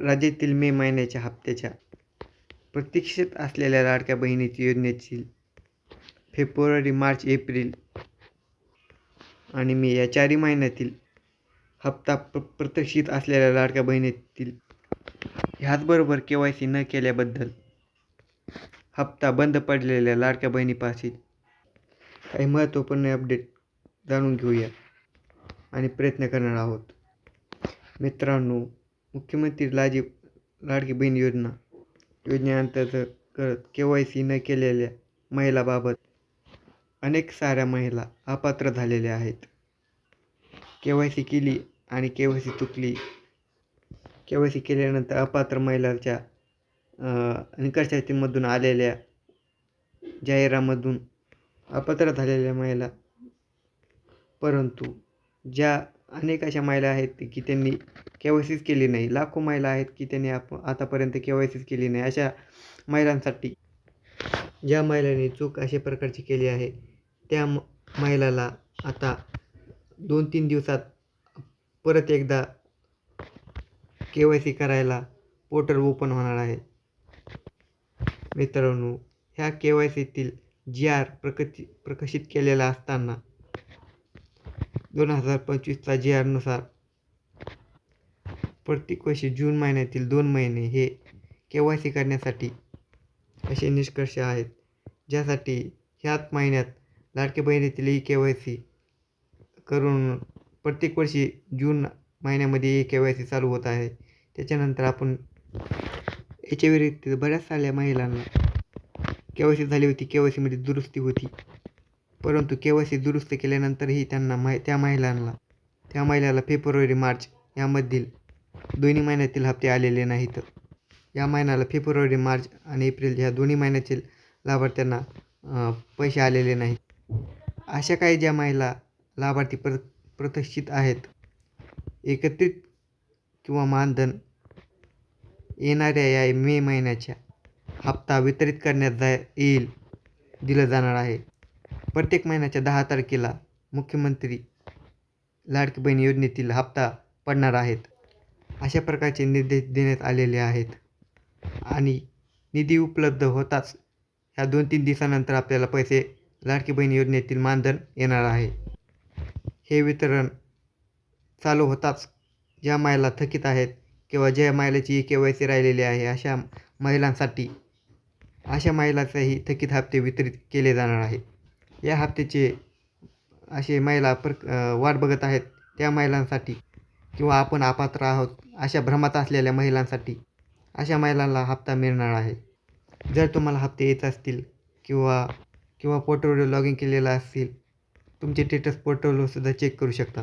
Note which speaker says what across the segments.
Speaker 1: राज्यातील मे महिन्याच्या हप्त्याच्या प्रतीक्षेत असलेल्या लाडक्या बहिणीची योजनेची फेब्रुवारी, मार्च, एप्रिल आणि मे या 4 महिन्यातील हप्ता प्रतीक्षित असलेल्या लाडक्या बहिणीतील ह्याचबरोबर KYC न केल्याबद्दल हप्ता बंद पडलेल्या लाडक्या बहिणीपाशी काही महत्त्वपूर्ण अपडेट जाणून घेऊया आणि प्रयत्न करणार आहोत. मित्रांनो, मुख्यमंत्री लाडकी बहीण योजनेअंतर्गत KYC न केलेल्या महिलांबाबत अनेक साऱ्या महिला अपात्र झालेल्या आहेत. KYC केली आणि KYC चुकली. KYC केल्यानंतर अपात्र महिलांच्या निकष यादीमधून आलेल्या जाहिरामधून अपात्र झालेल्या महिला, परंतु ज्या अनेक अशा महिला आहेत की त्यांनी KYCच केली नाही. लाखो महिला आहेत की त्यांनी आतापर्यंत KYCच केली नाही. अशा महिलांसाठी ज्या महिलांनी चूक अशा प्रकारची केली आहे त्या महिलाला आता 2-3 दिवसात परत एकदा KYC करायला पोर्टल ओपन होणार आहे. मित्रांनो, ह्या KYCतील GR प्रकाशित केलेला असताना 2025चा GR नुसार प्रत्येक वर्षी जून महिन्यातील 2 महिने हे KYC करण्यासाठी असे निष्कर्ष आहेत, ज्यासाठी ह्याच महिन्यात लाडक्या बहिणीतील KYC करून प्रत्येक वर्षी जून महिन्यामध्ये KYC चालू होत आहे. त्याच्यानंतर आपण याच्या व्यतिरिक्त बऱ्याच साऱ्या महिलांना KYC झाली होती, KYCमध्ये दुरुस्ती होती, परंतु KYC दुरुस्त केल्यानंतरही त्यांना त्या महिलाला फेब्रुवारी, मार्च यामधील दोन्ही महिन्यातील हप्ते आलेले नाहीत. या महिन्याला फेब्रुवारी, मार्च आणि एप्रिल ह्या दोन्ही महिन्यातील लाभार्थ्यांना पैसे आलेले नाहीत. अशा काही ज्या महिला लाभार्थी प्रतीक्षित आहेत, एकत्रित किंवा मानधन येणाऱ्या या मे महिन्याच्या हप्ता वितरित करण्यात दिलं जाणार आहे. प्रत्येक महिन्याच्या 10 तारखेला मुख्यमंत्री लाडकी बहीण योजनेतील हप्ता पडणार आहेत. अशा प्रकारचे निर्देश देण्यात आलेले आहेत आणि निधी उपलब्ध होताच ह्या 2-3 दिवसानंतर आपल्याला पैसे लाडकी बहीण योजनेतील मानधन येणार आहे. हे वितरण चालू होताच ज्या महिला थकीत आहेत किंवा ज्या महिलाची KYC राहिलेली आहे अशा महिलांचाही थकीत हप्ते वितरित केले जाणार आहेत. या हप्त्याचे असे महिला वाट बघत आहेत त्या महिलांसाठी किंवा आपण अपात्र आहोत अशा भ्रमात असलेल्या महिलांसाठी अशा महिलांना हप्ता मिळणार आहे. जर तुम्हाला हप्ते येत असतील किंवा पोर्टलवर लॉग इन केलेला असेल, तुमचे स्टेटस पोर्टलवर सुद्धा चेक करू शकता.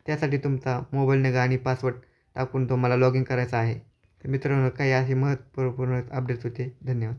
Speaker 1: त्यासाठी तुमचा मोबाईल नंबर आणि पासवर्ड टाकून तुम्हाला लॉग इन करायचा आहे. तर मित्रांनो, काही असे महत्त्वपूर्ण अपडेट्स होते. धन्यवाद.